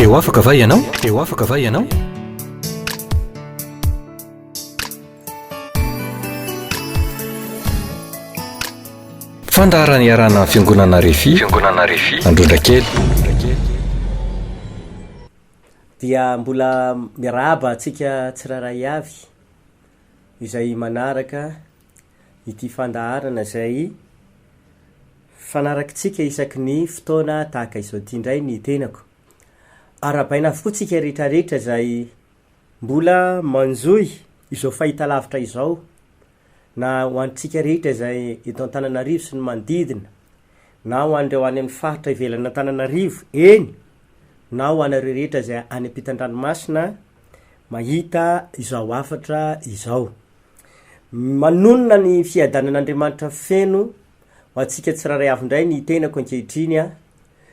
eo afaka va ianao eo afaka va ianao fandarany iarana fiangonana refi androndra kely dia mbola miraba atsika tsiraray avy izay manaraka ity fandaharana zay fanarakitsika isaky ny fotoana tahaka izao ty indray ny tenako arabaina avokoa tsika rehetrarehetra zay mbola manjoy izao fahita lavitra izao na ho antsika rehetra zay eto Antananarivo sy ny manodidina na ho andreo any amin'ny faritra ivelana Antananarivo eny na ho anareo rehetra zay any ampitan-dranomasina mahita izao afatra izao manonona ny fiadanan'Andriamanitra feno ho antsika tsiraray avy indray ny tenako ankehitriny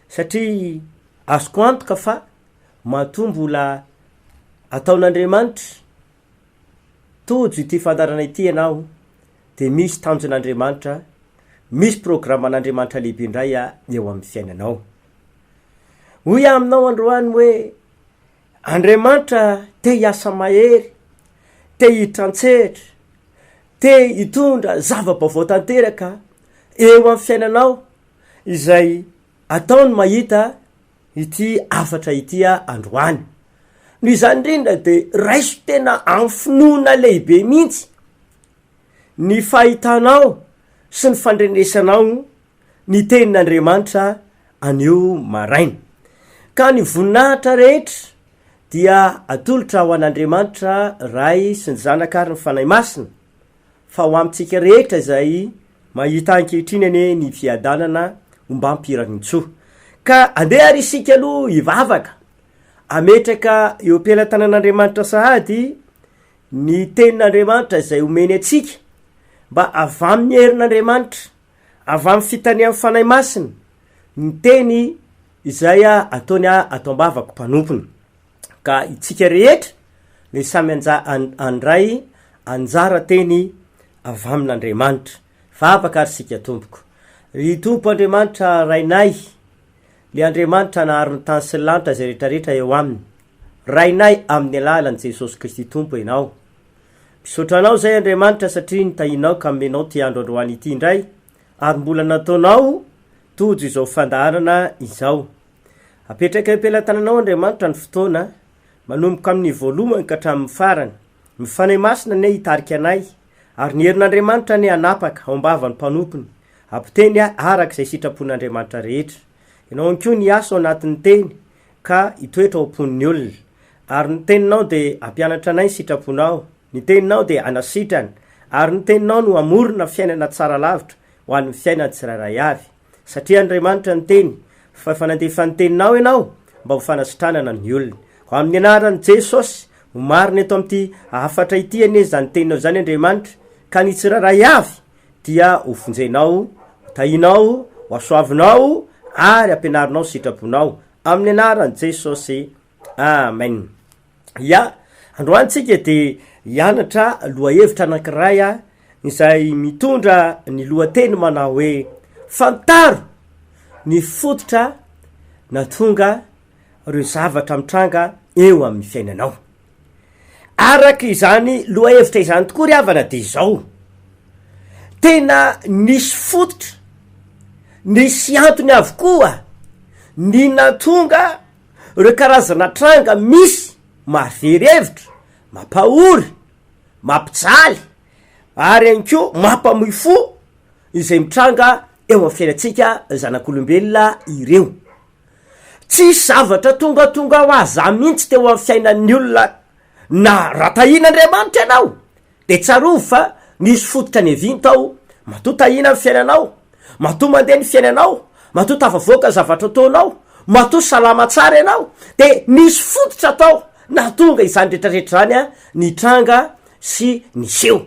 satria azoko antoka fa matombola ataon'Andriamanitra tojo ity fandarana ity ianao de misy tanjon'Andriamanitra misy programan'Andriamanitra lehibe indray eo amin'ny fiainanao hoy aminao androany hoe Andriamanitra te hiasa mahery te hitrantsehatra te hitondra zava-baovao tanteraka eo amin'ny fiainanao izay ataony mahita ity afatra ity androany noho izany indrindra de raiso tena amin'ny finoana lehibe mihitsy ny fahitanao sy ny fandrenesanao ny tenin'Andriamanitra anio maraina ka ny voninahitra rehetra dia atolotra ho an'Andriamanitra ray sy ny zanaka ary ny fanahy masina fa ho amintsika rehetra zay mahita ankehitriny ane ny fiadanana omba ampiranintsoa ka andeha ary isika aloha hivavaka ametraka eo am-pelantanan'Andriamanitra sahady ny tenin'Andriamanitra zay omeny atsika mba avy amin'ny herin'Andriamanitra avy amin'ny fitanian'ny fanahy masina ny teny izay ataony atao-bavako mpanompony ka itsika rehetra le samy andray anjara teny avy amin'Andriamanitra vavaka ary sika tompoko ry tompo Andriamanitra rainay le Andriamanitra nahary ny tany sy ny lanitra zay rehetrarehetra eo aminy rainay amin'ny alalan'i Jesosy Kristy tompo ianao misaotra anao zay Andriamanitra satria nitahinao ka menao ty andro androany ity indray ary mbola nataonao tojo izao fandaharana izao apetraka am-pelantananao Andriamanitra ny fotoana manomboka amin'ny voalohany ka hatramin'ny farany mifanahy masina ne hitarika anay ary ny herin'Andriamanitra ne anapaka ao am-bava ny mpanompony ampiteny araka izay sitrapon'Andriamanitra rehetra ianao ankoa ny asa ao anatin'ny teny ka hitoetra ao am-pon'ny olona ary ny teninao de ampianatra anay ny sitraponao ny teninao de anasitrana ary ny teninao no amorona fiainana tsara lavitra ho an'ny fiainana tsiraray avy satria Andriamanitra ny teny fa fanandefa ny teninao ianao mba ho fanasitranana ny olona ho amin'ny anaran'i Jesosy ho marina eto amin'ity afatra ity ane zany teninao zany Andriamanitra ka ny tsiraray avy dia ho vonjenao tahinao ho asoavinao ary ampianarinao sitraponao amin'ny anaran'i Jesosy amen ya androantsika de hianatra lohahevitra anankiray izay mitondra ny lohateny manao hoe fantaro ny fototra na tonga reo zavatra mitranga eo amin'ny fiainanao araka izany lohahevitra izany tokoa ry havana de izao tena nisy fototra nisy antony avokoa ny natonga reo karazana tranga misy mahavery-hevitra mampahory mampijaly ary anko mampamoy fo izay mitranga eo amin'ny fiainantsika zanak'olombelona ireo tsy zavatra tongatonga ho aza mihitsy teo amin'ny fiainan'ny olona na ratahin'Andriamanitra ianao de tsarovy fa nisy fototra ny eviny tao matoa tahina ny fiainanao matoa mandeha ny fiainanao matoa tafavoaka zavatra ataonao matoa salama tsara ianao de nisy fototra tao na tonga izany rehetrarehetra zany ny tranga sy ny seho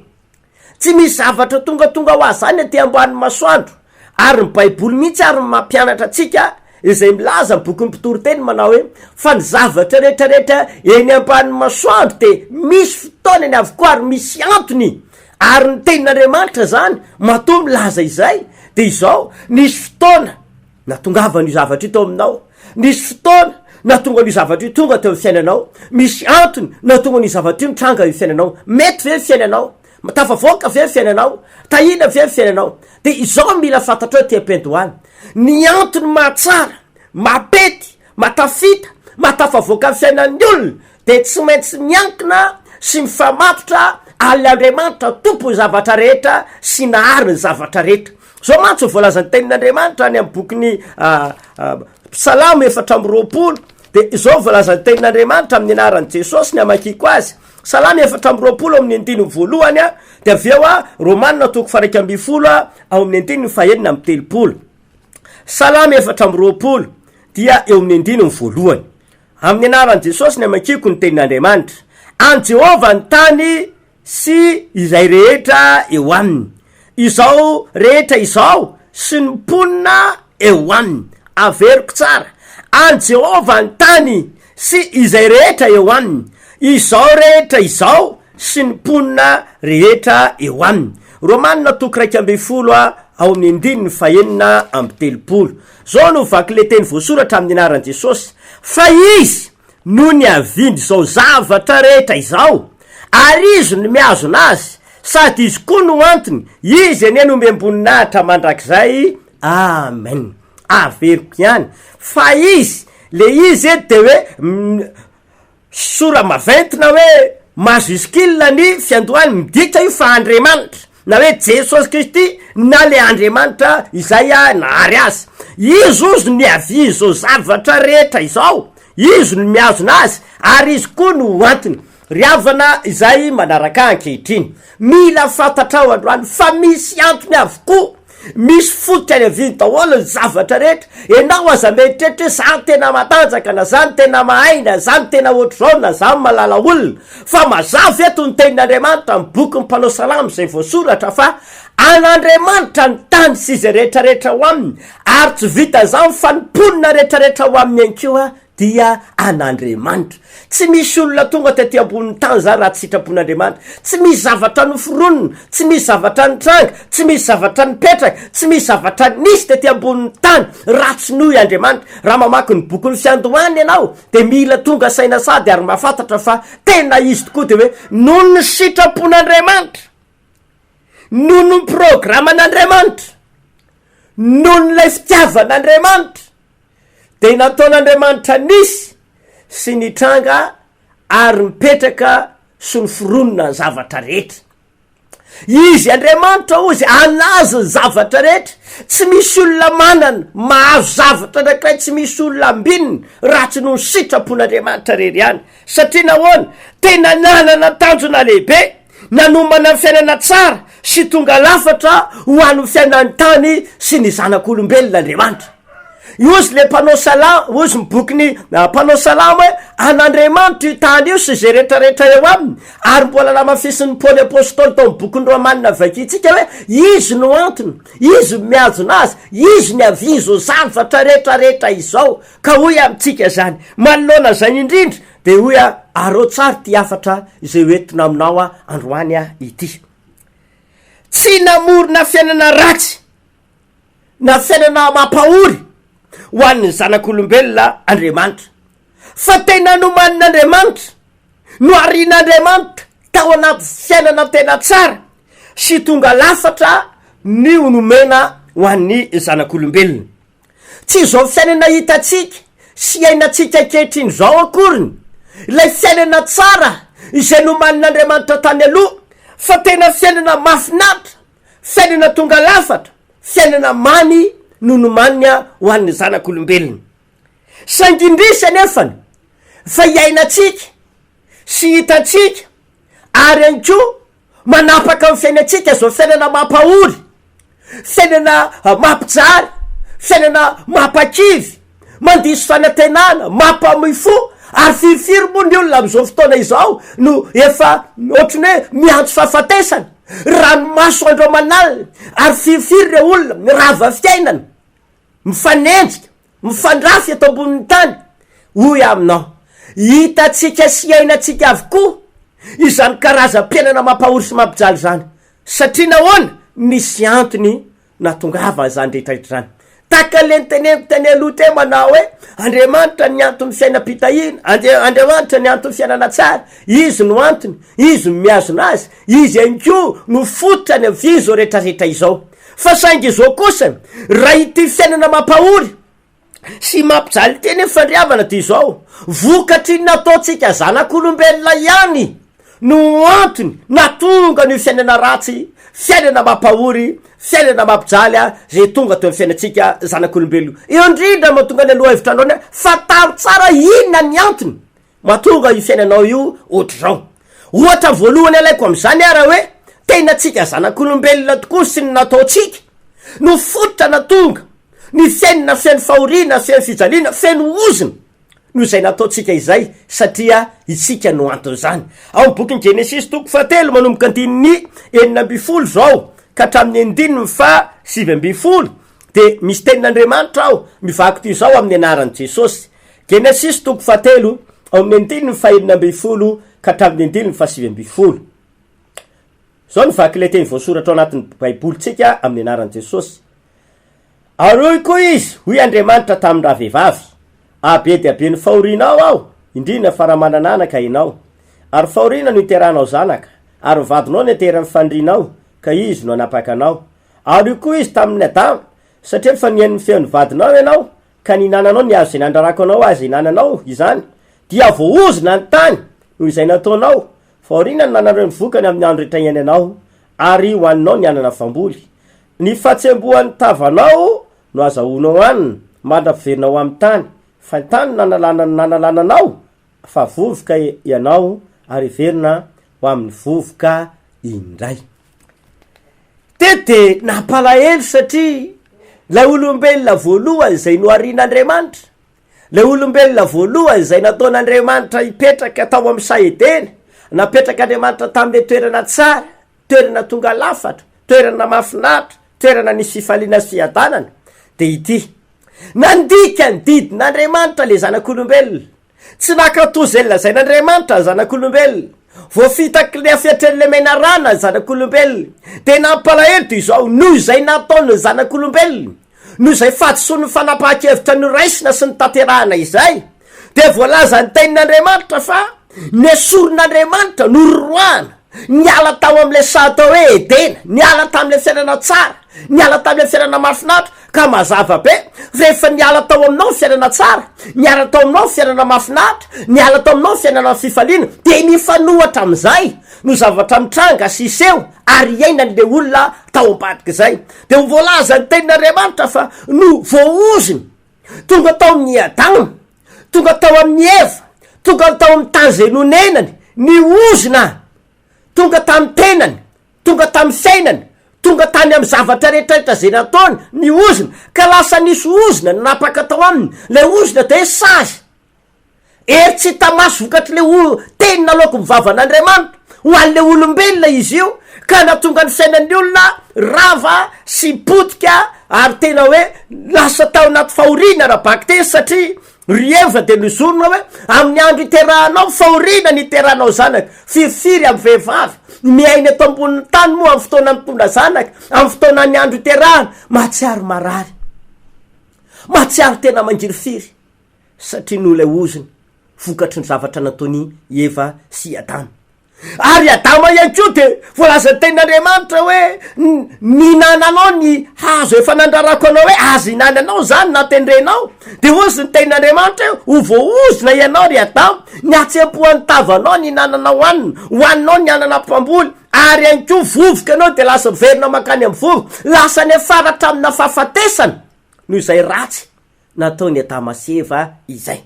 tsy misy zavatra tongatonga ho azy zany ty amboan'ny masoandro ary ny baiboly mihitsy ary mampianatra atsika izay milaza ny boky ny mpitoryteny manao hoe fa ny zavatra rehetrarehetra eny amban'ny masoandro de misy fotoanany avokoa ary misy antony ary ny tenin'Andriamanitra zany matoa milaza izay de izao nisy fotoana natongavan'io zavatra io tao aminao nisy fotoana natonga ny zavatra io tonga teo fiainanao, misy antony natonga ny zavatra io mitranga io fiainanao, mety ve fiainanao, tafavoaka ve fiainanao, tahina ve fiainanao. De izao mila fantatra tia pendoany ny antony mahatsara, mapety, matafita, matafavoaka fiainan'ny olona de tsy maintsy miankina sy mifamatotra Andriamanitra tompo zavatra rehetra sy nahariny zavatra rehetra. Zao mantsy voalazan'ny tenin'Andriamanitra any amin'ny bokyny Psalamo 4:20 de izao voalazan'ny tenin'Andriamanitra amin'ny anaran'i Jesosy ny amakiko azy. Psalamo 4:20 amin'ny 9 de aveo Romanina 12 ao amin'ny 9:1-3. Psalamo 4:20 dia eo amin'ny 9 amin'ny anaran'i Jesosy ny amakiko ny tenin'Andriamanitra. An Jehova ny tany sy izay rehetra eo aminy, izao rehetra izao sy ny mponina eo aminy. Averiko tsara, an Jehova ny tany sy izay rehetra eo aminy, izao rehetra izao sy ny mponina rehetra eo aminy. Romanina 12 ao amin'ny 9:1-3. Zao no vaky le teny voasoratra amin'ny anaran'i Jesosy, fa izy no ny avindry zao zavatra rehetra izao, ary izy no miazona azy, sady izy koa no antony, izy ene no miamboninahitra mandrakizay. Amen. Averiko ihany, fa izy le izy de hoe sora maventina hoe mazo iskilina ny fiandohany miditra io fa Andriamanitra, na hoe Jesosy Kristy na le Andriamanitra izay nahary azy. Izy ozy ny avy zao zavatra rehetra izao, izy no miazona azy, ary izy koa no antony. Riavana izay manaraka ankehitriny, mila fantatrao androany fa misy antony avokoa, misy fototra any avy daholo ny zavatra rehetra. Enao aza meritreritra hoe zany tena matanjaka, na zany tena mahay, na zany tena ohatr'izao, na zany malala olona, fa mazava eto ny tenin'Andriamanitra amin'ny boky mpanao salamo zay voasoratra fa an'Andriamanitra ny tany sy izay rehetrarehetra ho aminy, ary tsy vita zany fa ny mponina rehetrarehetra ho aminy ihany koa dia an'Andriamanitra. Tsy misy olona tonga tety ambonin'ny tany zany raha tsy sitrapon'Andriamanitra. Tsy misy zavatra noforonina, tsy misy zavatra nitranga, tsy misy zavatra nipetraka, tsy misy zavatra nisy tety ambonin'ny tany raha tsy noho Andriamanitra. Raha mamaky ny boky ny fiandohany ianao de mila tonga saina sady ary mahafantatra fa tena izy tokoa de hoe noho ny sitrapon'Andriamanitra, noho ny programan'Andriamanitra, noho n'ilay fitiavan'Andriamanitra, de nataon'Andriamanitra nisy sy nitranga ary mipetraka sy ny foronina ny zavatra rehetra. Izy Andriamanitra ozy anazy ny zavatra rehetra, tsy misy olona manana mahazo zavatra anankiray, tsy misy olona ambininy raha tsy no sitrapon'Andriamanitra rery ihany. Satria nahoana, tena nanana tanjona lehibe nanomana fiainana tsara sy tonga lafatra ho an'ny fiainan'ny tany sy ny zanak'olombelon'Andriamanitra. Ozy le mpanao salamo, ozy miboky ny mpanao salamo hoe an'Andriamanitra io tany io sy zay rehetrarehetra eo aminy, ary mbola namafisin'ny Paoly apôstôly tao boky ny Romanina vakitsika hoe izy no antony, izy miazona azy, izy ny avizo zavatra rehetrarehetra izao. Ka hoy amintsika zany manoloana zay indrindra de hoy arao tsara ty afatra izay hoentina aminao androany ity. Tsy namorona fiainana ratsy na fiainana mampahory ho an'ny zanak'olombelona Andriamanitra, fa tena nomanin'Andriamanitra, no arian'Andriamanitra tao anaty fiainana tena tsara sy tonga lafatra ny onomena ho an'ny zanak'olombelona. Tsy zao fiainana hitatsika sy ainatsika ankehitriny zao akoriny, ilay fiainana tsara izay nomanin'Andriamanitra tany aloha, fa tena fiainana mafinatra, fiainana tonga lafatra, fiainana mamy no nomanina ho an'ny zanak'olombelona. Sangindrisa nefany fa iainatsika sy hitatsika ary ihany koa manapaka amin'ny fiainatsika zao fiainana mampahory, fiainana mampijary, fiainana mampakivy, mandiso fanantenana, mampamifo, ary firifiry moa ny olona am'izao fotoana izao no efa ohatrany hoe miantso fahafatesana, ranomaso andro manalina, ary firifiry re olona rava fiainana, mifanenjika, mifandrafy eto ambonin'ny tany. Hoy aminao, hitatsika sy ainatsika avokoa izany karazam-piainana mampahory sy mampijaly zany, satria nahoana misy antony natongava zany rehetrarehetra zany. taka le nyteneniko tany aloha te manao hoe Andriamanitra ny antony fiainam-pitahina, Andriamanitra ny antony fiainana tsara, izy no antony, izy no miazona azy, izy ihany no fototra ny avizo rehetrarehetra izao. Fa saingy izao kosa raha ity fiainana mampahory sy mampijaly teny fandriavana ty izao, vokatry nataontsika zanak'olombelona ihany no antony natonga ny fiainana ratsy, fiainana mampahory, fiainana mampijaly zay tonga teo fiainantsika zanak'olombelona. Eo indrindra mahatonga ny aloha hevitra androny fataro tsara inona ny antony mahatonga io fiainanao io ohatr'izao. Ohatra voalohany alaiko am'izany ara hoe tena tsika zanak'olombelona tokoa sy ny nataontsika no fototra natonga ny fiainana fiaino fahoriana, fiaino fijaliana, fiaino ozina no izay nataontsika izay, satria itsika no antony zany. Ao bokin'ny Genesis 3 manomboka andininy 9 zao ka hatramin'ny 7 de misy tenin'Andriamanitra ao mivako ty zao amin'ny anaran'i Jesosy. Genesis 3 ao amin'ny 9 ka hatramin'ny 7 zao ny vaky le teny voasoratra ao anatin'ny baibolitsika amin'ny anaran'i Jesosy. Aroy koa izy hoy Andriamanitra tamin'ny raha vehivavy, abe dia be ny fahorianao aho, indrindra fa raha manananaka ianao, ary fahoriana no iteranao zanaka, ary vadinao no iterany fandrinao, ka izy no anapakanao. Aroy koa izy tamin'ny Adama, satria fa nihain'ny feon'ny vadinao ianao, ka ninananao ny azo izay nandrarako anao azy inananao izany, dia voaozina ny tany noho izay nataonao. Fahoriana no nanareo ny vokany amin'ny andro rehetra iainanao, ary hoaninao ny anana famboly. Ny fatsembohan'ny tavanao no azahoanao anina, mandra-piverinao amin'ny tany, fa tany nanalananao, fa vovoka ianao ary verina ho amin'ny vovoka indray. Tete nampalahelo satria la olombelona voalohany izay noharian'Andriamanitra, la olombelona voalohany izay nataon'Andriamanitra hipetraka tao amin'ny Saedena, napetraka Andriamanitra tamin'le toerana tsara, toerana tonga lafatra, toerana mafinatra, toerana nisy fifaliana sy fiadanana, de ity nandika ny didin'Andriamanitra le zanak'olombelona, tsy nakatozelona zay n'Andriamanitra zanak'olombelona, voafitaky le afiatren'le menarana zanak'olombelona, de nampalahelo ty izao noho izay nataony zanak'olombelona, noho izay fahadisoany fanapahan-kevitra noraisina sy ny tanterahana izay, de voalaza ny tenin'Andriamanitra fa nesoron'Andriamanitra nororoana, niala tao am'le satao hoe Edena, niala tam'le fiainana tsara, niala tam'le fiainana mafinatra, ka mazava be rehefa niala tao aminao fiainana tsara, niala tao aminao fiainana mafinatra, niala tao aminao fiainana fifaliana, de nifanohatra am'izay no zavatra mitranga sy iseho ary iainan'le olona tao ambadika zay. De ho voalaza ny tenin'Andriamanitra fa no voaoziny tonga tao amin'ny Adama, tonga tao amin'ny Eva, tonga tao amin'ny tany zay nonenany, ny ozina tonga tamin'ny tenany, tonga tamin'ny fiainany, tonga tany amin'ny zavatra rehetrarehetra zay nataony, ny ozina, ka lasa nisy ozina napaka tao aminy. Le ozina de sazy ery tsy tamaso vokatry le tenina laoko mivavan'Andriamanitra ho an'le olombelona izy io, ka natonga ny fiainan'ny olona rava sy potika, ary tena hoe lasa tao anaty fahoriana raha-baky teny, satria rieva de nozorona hoe amin'ny andro iterahanao fahoriana ny iterahanao zanaka, firifiry amin'ny vehivavy miaina eto ambonin'ny tany moa amin'ny fotoana mitondra zanaka, amin'ny fotoana ny andro iterahana, mahatsiaro marary, mahatsiaro tena mangirifiry, satria no le oziny vokatry ny zavatra nataony Eva sy Adama. Ary Adama ihany koa de voalaza tenin'Andriamanitra hoe ninananao ny hazo efa nandrarako anao hoe azo inananao zany natendrenao, de ozy ny tenin'Andriamanitra ho voaozina ianao ry Adama, ny atsempohan'ny tavanao ny inananao anina, hoaninao ny anana mpamboly, ary ihany koa vovoka anao de lasa verina makany amin'ny vovoka, lasa ny faratra amina fahafatesana noho izay ratsy nataony Adama sy Eva izay.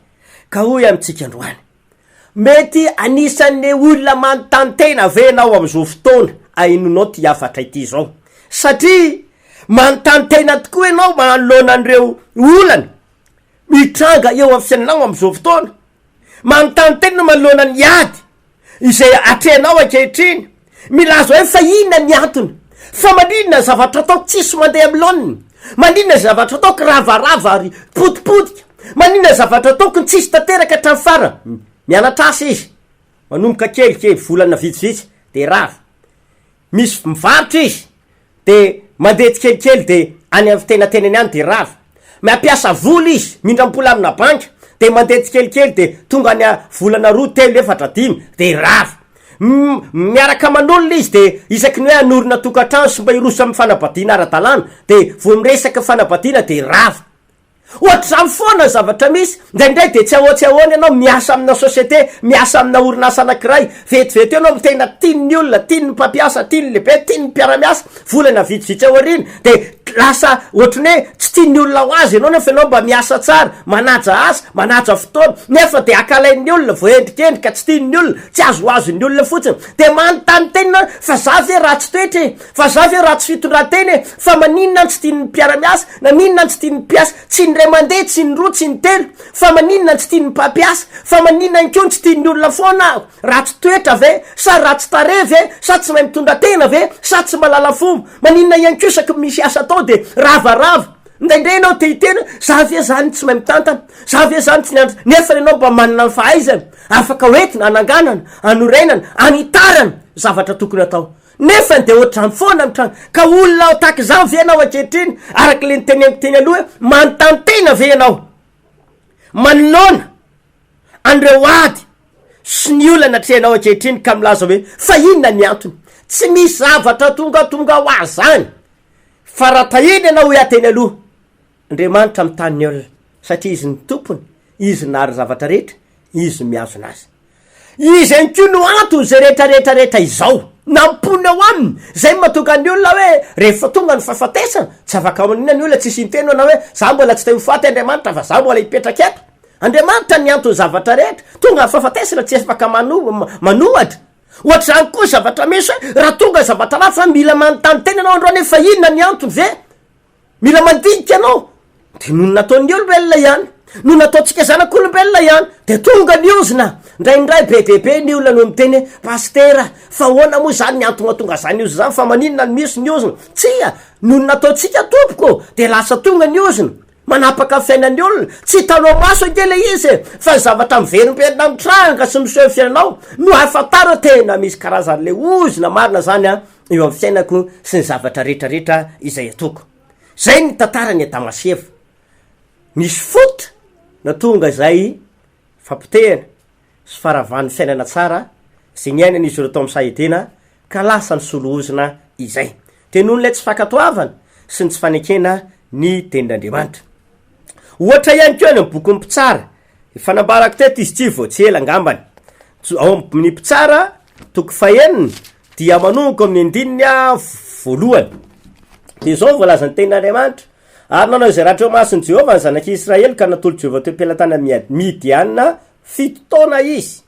Ka hoy amintsika androany, mety anisan'ny olona manontany tena venao am'izao fotoana ainonao ty afatra ity zao, satria manontany tena tokoa ianao manoloanan'ireo olana mitranga eo amin'ny fiainanao am'izao fotoana, manontany tena manoloanany ady izay atrehanao ankehitriny, milaza hoe fa inona ny antony, fa maninona zavatra ataoko tsisy mandeha am'loniny, maninona zavatra ataoko ravarava ary potipotika, maninona zavatra ataoko ny tsisy tanteraka hatramy fara. Mianatrasa izy, manomboka kelikely volana vitsivitsy de rava, misy mivarotra izy de mandeha kelikely de any amin'ny tenatenany any de rava, mampiasa vola izy mindram-pola amina banka de mandeha tsikelikely de tonga any volana 2-3 de rava miaraka manolona izy de isaky ny hoe anorina tokantrano sy mba iroso amin'ny fanabadiana ara-dalàna de vo miresaka fanabadiana de rava ohatr'izany foana zavatra misy ndraindray de tsy ahoany ianao miasa amina société miasa amina orinasa anankiray vetivety ianao tena tiany olona tiany mpampiasa tiany lehibe tiany mpiara-miasa volana vitsivitsy aorina de lasa ohatrany hoe tsy tiany olona ho azy ianao nefa ianao mba miasa tsara manaja asa manaja fotoana nefa de akalain'ny olona voendrikendrika tsy tiany olona tsy azoazony olona fotsiny de manontany tenina fa za ve ratsy toetra fa za ve ratsy fitondran-teny fa maninona tsy tiany mpiara-miasa na ninona tsy tiany mpiasa tsy ndray mandeha tsy ny roa tsy ny telo fa maninona tsy tiany mpampiasa fa maninona nkeo tsy tiany olona foana ratsy toetra ve sa ratsy tare ve sa tsy mahay mitondra tena ve sa tsy malala fomba maninona ihany keo saky misy asa atao de ravarava ndraindray anao te hitena za ve zany tsy mahay mitantana za ve zany tsy nianatra nefa ianao mba manana ny fahaizana afaka hoentina ananganana anorenana anitarana zavatra tokony atao nefa de ohatrany foana mitrano ka olona ao taky zao ve anao ankehitriny araky le niteny aloha hoe manontany tena ve anao manolona andreo ady sy ny olana treanao ankehitriny ka milaza hoe fa inona ny antony tsy misy zavatra tonga ho azy zany fa raha tahiny ianao hoe ateny aloha andriamanitra mitany olona satria izy ny tompony izy nary zavatra rehetra izy miazona azy izy anko no antony zay rehetrarehetrarehetra izao nampony ao aminy zay mahatonga ny olona hoe rehefa tonga ny fahafatesana tsy afaka manina ny olona tsisy nyteny ana hoe za mbola tsy te hofaty andriamanitra fa za mbola hipetraka eto andriamanitra ny antony zavatra rehetra tonga ny fahafatesana tsy afaka manohatra ohatr'izany koa zavatra misy hoe raha tonga zavatra lafa mila manontany tena anao androany efa inona ny antony ve mila mandinika anao de noho nataon'ny olombelona ihany no nataontsika zanak'olombelona ihany de tonga ny ozina ndraindray bebebe ny olona no miteny pastera fa hoana moa zany ny antony mahatonga zany ozina zany fa maninona ny misy ny ozina tsia noho nataontsika tompoko de lasa tonga ny ozina manapaka fiainan'ny olona tsy hitanao maso ankele izy fa zavatra miverimberina mitranga sy miseho fiainanao no afataro tena misy karazan'le ozina marina zany eo amin'ny fiainako sy ny zavatra rehetrarehetra izay atoko zay ny tantara ny Adamaseva misy fota na tonga zay fampitehana sy faravan'ny fiainana tsara sy ny ainana izy ireo tao am'sahedena ka lasa ny soloozina izay de noho nylay tsy fakatoavana sy ny tsy fanekena ny tenin'Andriamanitra ohatra ihany keo any amin'ny boky mpitsara fanambarako teto izy tsy voatsy ela angambany ao amin'ny mpitsara toko faheniny dia manognoko amin'ny andininy voalohany de zao voalaza ny tenin'Andriamanitra ary nanao izay rahatreo masony Jehova ny zanak'Israely ka natolo Jehova teo am-pelatana Midianina 7 taona izy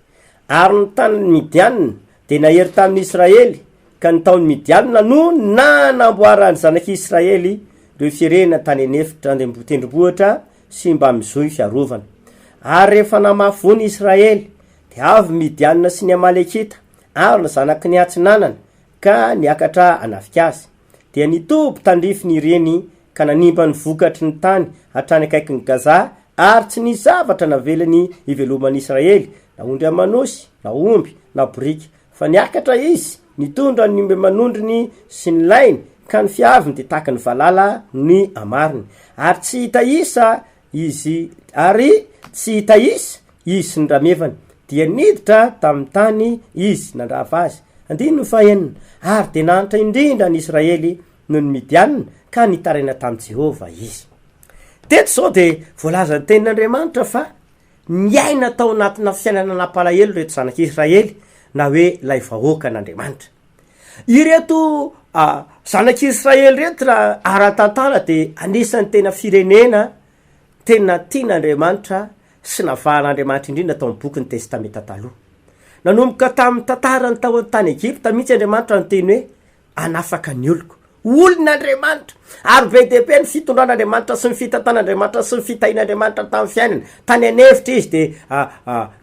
ary ny tanany Midianina de nahery tamin'ny Israely ka ny taon'ny Midianina no nanamboarany zanak'Israely reo firenena tany anefitra tendrombohitra sy mba mizohy fiarovana ary rehefa namafony Israely de avy Midianina sy ny Amalekita ary ny zanaky ny atsinanana ka niakatra anafika azy dia nitoby tandrifiny ireny ka nanimba ny vokatry ny tany hatrany akaiky ny Gaza ary tsy nisy zavatra navelany iveloman'ny Israely na ondry amanosy na omby na borika fa niakatra izy nitondra ny manondriny sy ny lainy ka ny fiaviny de taky ny valala ny amariny ary tsy hita isa izy sy ny ramevany dia niditra tamin'ny tany izy nandrava azy andiny no fahenina ary de nanitra indrindra ny Israely noho ny Midianina ka nitaraina tamin'i Jehova izy teto zao de voalaza ny tenin'Andriamanitra fa niaina tao anatina fiainana napalahelo reto zanak'Israely na hoe lay vahoaka an'Andriamanitra ireto zanak'Israely reto raha ara-tantara de anisan'ny tena firenena tena tian'Andriamanitra sy navahan'Andriamanitra indrindra tao amin'ny boky ny testamenta taloha nanomboka tamin'ny tantarany tao an-tany Egypta mihitsy Andriamanitra ny teny hoe anafaka ny olon'Andriamanitra ary be dehibe ny fitondran'Andriamanitra sy ny fitantan'Andriamanitra sy ny fitahin'Andriamanitra tamin'ny fiainana tany anefitra izy de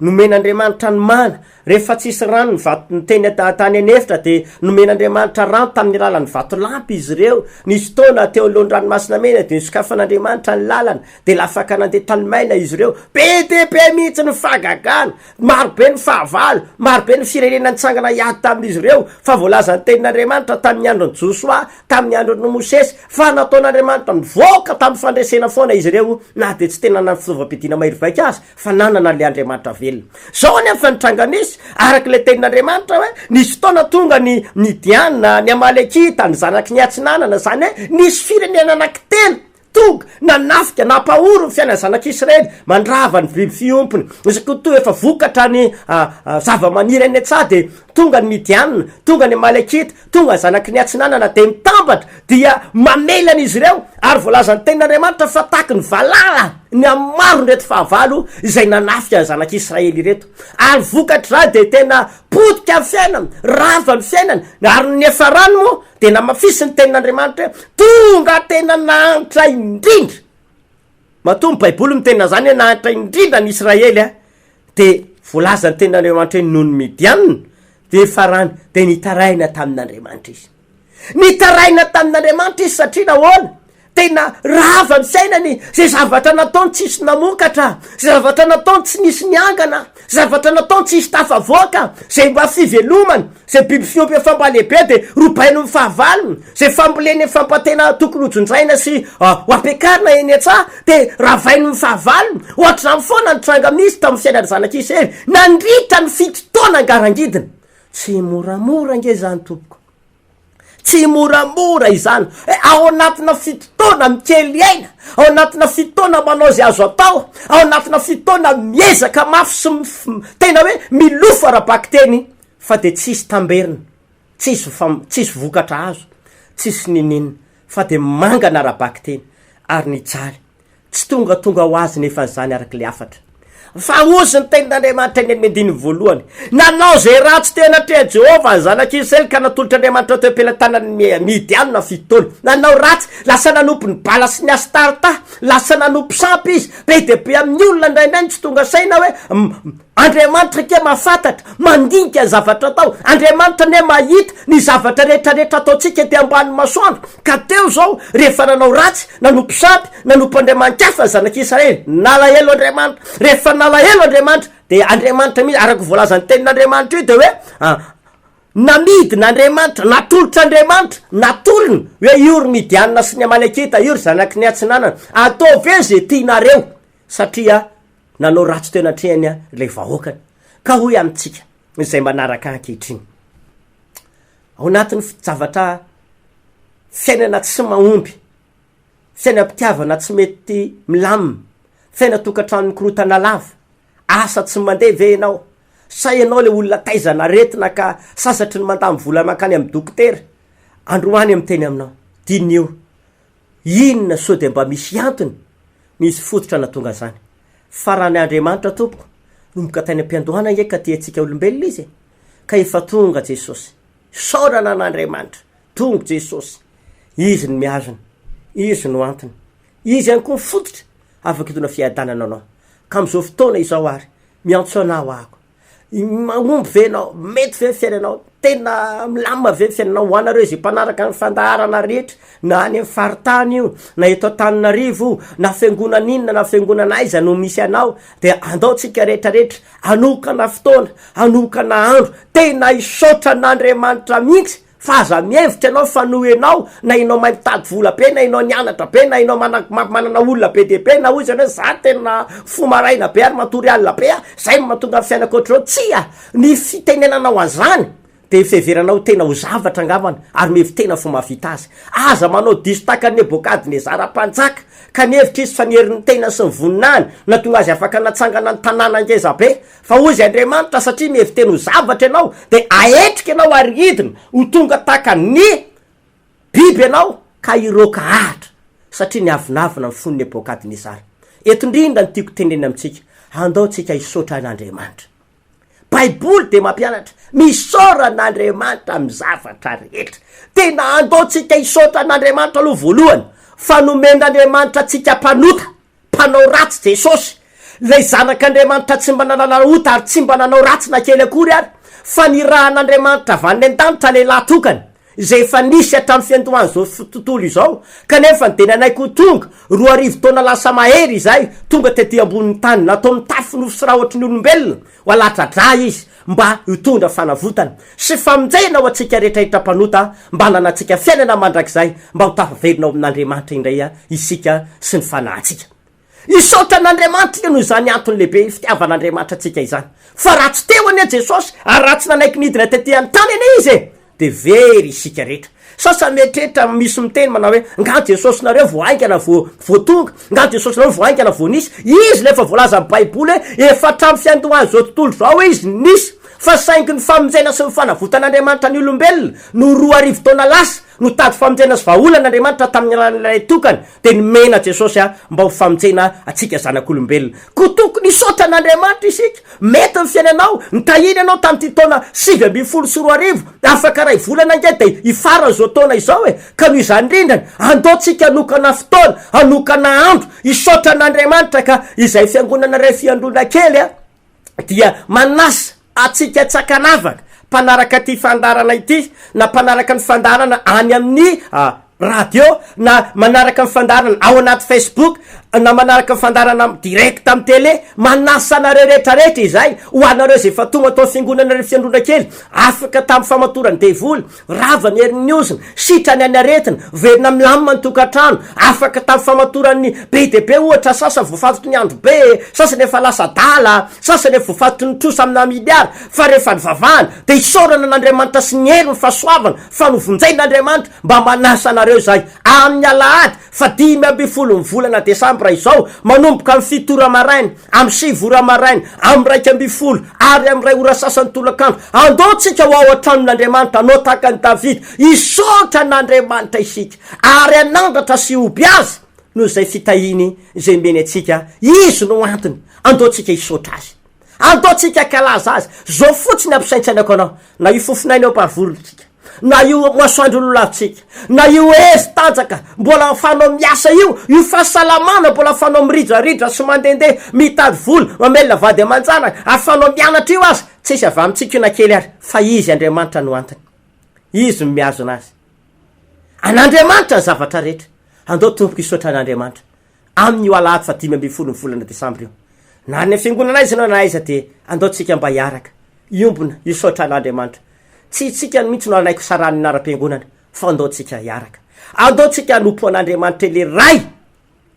nomen'Andriamanitra ny mana rehefa tsisy rano ny vato ny teny tany anefitra de nomen'Andriamanitra rano tamin'ny lalan'ny vato lampy izy ireo nisy fotoana teo alohan-dranomasina mena de nisokafan'Andriamanitra ny lalana de lafaka nandeha tany maina izy ireo be dehibe mihitsy ny fahagagana marobe ny fahavalo marobe ny firenena nitsangana hiady tamin'izy ireo fa voalaza ny tenin'Andriamanitra tamin'ny andron'ny Joshua tamin'ny andron'ny Mosesy fa nataon'Andriamanitra mivoaka tamin'ny fandresena foana izy ireo na de tsy tena na fitaovam-piadiana mahery vaika azy fa nanana le Andriamanitra velona zao ny fanitranganisy araka le tenin'Andriamanitra hoe nisy fotoana tonga ny Midiana ny Amalekita ny zanaky ny Atsinanana zany hoe nisy firenena anankitelo tonga nanafika napahoro ny fiainana zanak'Israely mandrava ny biby fiompony izy to efa vokatra ny zava-maniry eny an-tsaha de tonga ny Midiana tonga ny Amalekita tonga zanaky ny Atsinanana de mitambatra dia mamelana izy ireo ary voalazany tenin'Andriamanitra fa taky ny valala ny amaro nreto fahavalo izay nanafika zanak'Israely reto ary vokatra de tena potika ny fiainana rava ny fiainana ary ny efa rano moa de namafisy ny tenin'Andriamanitra tonga tena nahantra indrindra matombo baiboly mitena zany hoe nahantra indrindra ny Israely de voalaza ny tenin'Andriamanitra noho ny Midiana de farany de nitaraina tamin'Andriamanitra izy nitaraina tamin'Andriamanitra izy satria nahoana tena rava ny fiainany zay zavatra nataony tsisy namokatra zay zavatra nataony tsy nisy niangana zavatra nataony tsisy tafavoaka zay mba fivelomany zay biby fiompy fampalehibe de robainy ny fahavalony zay famboleny fampatena tokony hojondraina sy hoampiakarina eny an-tsaha de ravainy ny fahavalony ohatrany foana ny tranga misy tamin'ny fiainany zanak'Israely nandritra ny fito taona angarangidina tsy moramora nge zany tompoko tsy moramora izany ao anatina fitotoana mikely aina ao anatina fitotoana manao zay azo atao ao anatina fitotoana miezaka mafy sy tena hoe milofa rabaky teny fa de tsisy tamberina tsisy vokatra azo tsisy ninina fa de mangana rabaky teny ary nijaly tsy tonga ho azy nefa zany araky le afatra fa ozy ny tenin'Andriamanitra eny amin'ny voalohany nanao zay ratsy tena trea Jehova zanak'Israely ka natolotra Andriamanitra teo am-pelantanany Midiana fitotoana nanao ratsy lasa nanompo ny bala sy ny Astarta lasa nanompo sampy izy be de be amin'ny olona indraindray tsy tonga saina hoe Andriamanitra ke mahafantatra mandinika zavatra atao Andriamanitra ne mahita ny zavatra rehetrarehetra ataotsika te ambany masoandro ka teo zao rehefa nanao ratsy nanompo sampy nanompo Andriamanitra hafa zanak'Israely nalahelo Andriamanitra rehefa nalahelo Andriamanitra de Andriamanitra misy araky voalazany tenin'Andriamanitra io de hoe namidin'Andriamanitra natolotra Andriamanitra natolony hoe iory Midiana sy ny Amalekita iory zanaky ny Atsinanana ataovy e zay tianareo satria nanao ratsy tena treany le vahoakany ka hoy amitsika izay manaraka ankehitriny ao anatin'ny zavatra fiainana tsy mahomby fiainam-pitiavana tsy mety milamina fiainatokantranony korotana lava asa tsy mandeha ve ianao sa ianao le olona taizana retina ka sasatry ny mandamy vola makany amin'ny dokotera androany amin'ny teny aminao dinio inona so de mba misy antony misy fototra natonga zany farany Andriamanitra tompoko nomboka tany am-piandohana nge ka tiatsika olombelona izy ka efa tonga Jesosy saorana an'Andriamanitra tonga Jesosy izy ny miazona izy no antony izy ihany koa fototra afaka hitona fiadanana anao ka am'izao fotoana izao ary miantso anao ako magnomby ve anao mety ve fiainanao tena milamina ve fiainanao ho anareo zay mpanaraka ny fandaharana rehetra na any amin'ny faritany io na eto Antananarivo na fiangonana inona na fiangonana aiza no misy anao de andaotsika rehetrarehetra anokana fotoana anokana andro tena isotra an'Andriamanitra mihitsy fa aza mievitra anao fa noho ianao na inao mahay mitady vola be na inao nianatra be na inao manana olona be de be na hoy zany hoe za tena fomaraina be ary matory alina be zay mahatonga fiainakoatra reo tsia ny fitenenanao an'izany de fiheveranao tena ho zavatra angavana ary mevy tena fo mavita azy aza manao diso taka Nebokadnezara mpanjaka ka nievitra izy fa niherin'ny tena sy ny voninany natonga azy afaka natsangana ny tanàna angeza be fa hoy izy Andriamanitra satria mevy tena ho zavatra ianao de aetrika ianao ary hidina ho tonga taka ny biby ianao ka iroka ahatra satria niavinavina ny fony Nebokadnezara eto indrindra ny tiako tenena amitsika andaotsika isotra an'Andriamanitra baiboly de mampianatra misaora an'Andriamanitra amin'ny zavatra rehetra tena andaotsika isotra an'Andriamanitra aloha voalohany fa nomend'Andriamanitra tsika mpanao ratsy Jesosy lay zanak'Andriamanitra tsy mba nananarota ary tsy mba nanao ratsy na kely akory ary fa ny rahan'Andriamanitra van'ny an-danitra lehilahy tokany zay efa nisy hatramin'ny fiandohany zao tontolo izao kanefa ny denanaiko tonga 2 taona lasa mahery izay tonga tety ambonin'ny tany natao mitafy nofo sy raha ohatry ny olombelona ho alatra dra izy mba hitondra fanavotana sy famonjena ao atsika rehetrarehetra mpanota mba nanatsika fiainana mandrakizay mba ho tafaverina ao amin'Andriamanitra indray isika sy ny fanahintsika. Isotra an'Andriamanitra noho izany antony lehibe fitiavan'Andriamanitra atsika izany. Fa raha tsy teo anie Jesosy ary raha tsy nanaiky nidina tetỳ an-tany anie izy de very isika rehetra. Sasa mietrehitra misy miteny manao hoe nga Jesosy nareo voaingana voatonga, nga Jesosy nareo voaingana voanisy. Izy lefa voalaza amin'ny Baiboly efa hatramin'ny fiandohany zao tontolo zao izy nisy. Fa saingy ny famonjena sy ny fanavotan'Andriamanitra ny olombelona no 4 arivo taona lasa no tady famonjena sy vaholan'Andriamanitra tamin'ny alalan'ilay tokany de nomena Jesosy mba ho famonjena atsika zanak'olombelona. Ko tokony isotra an'Andriamanitra isika. Mety ny fiainanao nitahiny anao tamin'ity taona 7 sy 4 arivo afaka ray volana nge de ifarany zao taona izao ka noho izany rindrina andaotsika anokana fotoana anokana andro isotra an'Andriamanitra ka izay fiangonana ray fiandrona kely dia manasa atsika tsakanavaka mpanaraka ty fandarana ity na mpanaraka ny fandarana any amin'ny radio na manaraka ny fandarana ao anaty Facebook na manaraka ny fandarana direct amin'ny télé. Manasa anareo rehetrarehetra izay ho anareo zay fa tonga atao fiangonana fiandrona kely afaka tamin'ny famatorany devoly ravany heriniozina sitrany any aretina verina milamina ny tokantrano afaka tamin'ny famatoran'ny be de be ohatra sasa voafatotry ny andro be sasany efa lasa dala sasany efa voafatotry ny trosa amina miliara fa rehefa nivavahana de isorana n'Andriamanitra sy ny hery ny fahasoavana fa novonjain'Andriamanitra mba manasa anareo zay amin'ny alahady fa 10 volana Desambra izao manomboka amin'ny 7 ora maraina amin'ny 7 ora maraina amin'ny 2 ary amin'ny 2 ora sasany tolakandro andaotsika ho ao an-tranon'Andriamanitra anao tahaka ny David isotra an'Andriamanitra isika ary anandratra sy oby azy noho izay fitahiny izay meny atsika izy no antony andaotsika isotra azy andaotsika kalaza azy zao fotsiny ampisaintsanako anao na io fofinainy ao mpavolontsika na io masoandro lolatsika na io tanjaka mbola fanao miasa io fahasalamana mbola fanao miridraridra sy mandendeha mitady vola mamelona vady amanjanaka afanao mianatra io azy tsisy avy amintsika io na kely ary fa izy Andriamanitra no antony izy miazo anazy an'Andriamanitra ny zavatra rehetra andao tompoko isotra an'Andriamanitra amin'io alahady fa 10 volana Desambra io na ny fiangonana izy anao na aiza de andaotsika mba hiaraka iombona isotra an'Andriamanitra tsy tsika mihitsy no anaiko sarany nara-piangonana fa andaotsika hiaraka andaotsika hanompo an'Andriamanitra le ray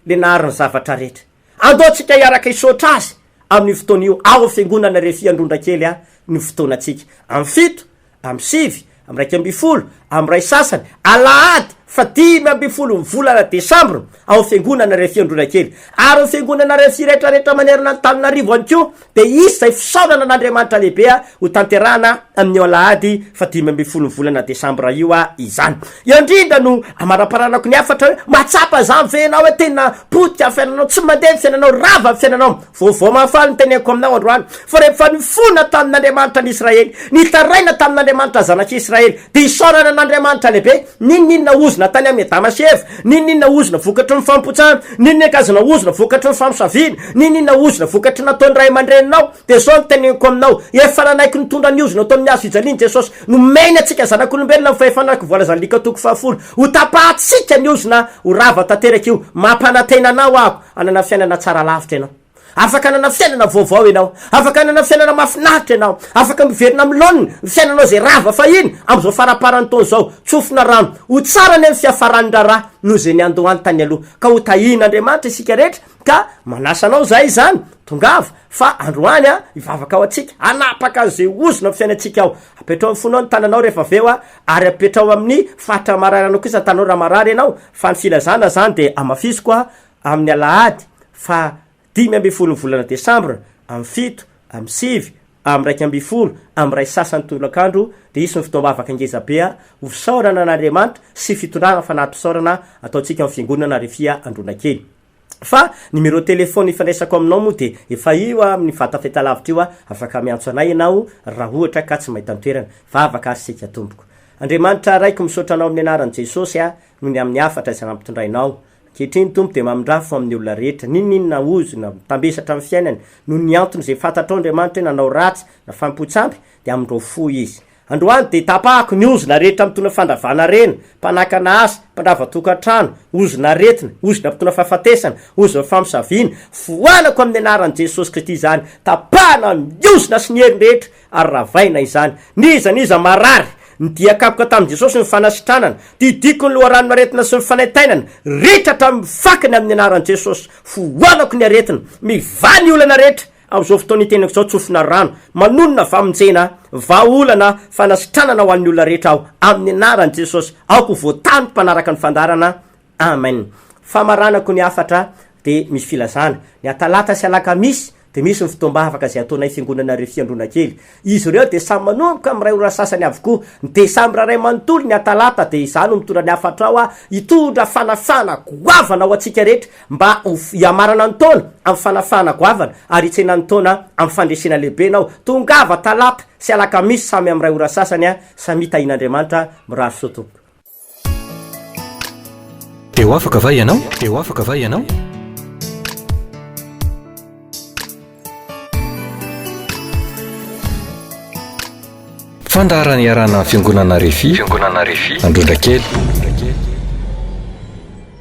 le nahariny zavatra rehetra andaotsika hiaraka isotra azy amin'ny fotoana io ao fiangonana re fiandrondra kely ny fotoanatsika amin'ny 7 amin'ny 7 amin'ny 2 amin'ny 2 sasany alahady fa 10 volana Desambra ao fiangonana re fiandrona kely ary ny fiangonana re firetrarehetra manerana ny Antananarivo any ko de izy zay fisaorana an'Andriamanitra lehibe ho tanterana amin'ny alahady fa 10 volana Desambra io izany. Io indrindra no amaraparanako ny afatra hoe matsapa zany venao hoe tena potika fiainanao tsy mandeha fiainanao rava fiainanao vao mahafaly ny teneko aminao androany fa rehefa nifona tamin'Andriamanitra ny Israely nitaraina tamin'Andriamanitra zanak'Israely de isorana an'Andriamanitra lehibe ninina ozona tany amin'ny Damaseva ninina ozona vokatry ny fampotsana ninina kazana ozona vokatry ny famosavina ninina ozona vokatry nataony ray aman-dreninao de zao ny teneko aminao efa nanaiky nitondra ny ozona atao amin'ny azo fijaliany Jesosy nomeny atsika zanak'olombelona ny fahefanako voalazalika toko fahafolo ho tapahatsika ny ozona ho rava tanteraka io mampanantena anao ako anana fiainana tsara lavitra ianao afaka anana fiainana vaovao ianao afaka anana fiainana mafinaritra ianao afaka miverina milonina fiainanao zay rava fa iny am'izao faraparany taona zao tsofina rano ho tsara ny amin'ny fiafaranyn-draraha noho zay ny andohany tany aloha ka ho tahin'Andriamanitra isika rehetra ka manasanao zay zany tongava fa androany ivavaka ao atsika anapaka zay ozona fiainatsika ao apetrao amin'ny fonao ny tananao rehefa aveo ary apetrao amin'ny fatra mararanao kosa tanao raha marary ianao fa ny filazana zany de amafisy koa amin'ny alahady fa 10 volana Desambra amin'ny 7 amin'ny 7 amin'ny 2 amin'ny 2 sasany tolakandro de isy ny fotoana afaka angezabe ho fisaorana an'Andriamanitra sy fitondrana fa natompisaorana ataotsika amin'ny fiangonana Refia Androna kely. Fa numéro téléphone ifandraisako aminao moa de efa io amin'ny vata fahitalavitra io afaka miantso anay ianao raha ohatra ka tsy mahita toerana fa afaka asika tompoko. Andriamanitra raiky misaotra anao amin'ny anaran'i Jesosy noho ny amin'ny afatra izay nampitondrainao kehitriny tompo de mamindrafo amin'ny olona rehetra ninina ozona tambesatra amin'ny fiainany noho ny antony zay fantatrao Andriamanitra nanao ratsy na fampotsampy de amindreo fo izy androany de tapahako ny ozona rehetra amitona fandravana reny, mpanakana asa, mpandrava-tokantrano, ozona aretina, ozona ampitona fahafatesana, ozona famisaviana, foanako amin'ny anaran'i Jesosy Kristy zany, tapahana miozona sy ny hery rehetra ary ravaina izany. Niza marary nidiakapoka tamin'i Jesosy ny fanasitranana, didiko ny loharano aretina sy ny fanaitainana, ritratra mifakiny amin'ny anaran'i Jesosy, foanako ny aretina, mivany olana rehetra am'izao fotoana itenako zao tsofina rano, manonona famonjena, vaolana fanasitranana ho an'ny olona rehetra aho amin'ny anaran'i Jesosy, aoko voatany mpanaraka ny fandarana. Amen. Famaranako ny afatra de misy filazana, ny atalata sy alakamisy de misy ny fotoam-bavaka zay ataonay fiangonana Refy Andronakely. Izy ireo de samy manomboka amin'ny ray ora sasany avokoa. Ny desambra ray manontolo ny atalata de izany no mitondra ny afatra ao hitondra fanafana goavana ho antsika rehetra mba hiamarana ny taona amin'ny fanafana goavana ary hitsena ny taona amin'ny fandresena lehibe nao. Tongava talata sy alakamisy samy amin'ny ray ora sasany samy tahin'Andriamanitra mirary sotompo. Teo afaka va ianao? Teo afaka va ianao? Fandaharana iarana fiangonana Refy Andronakely.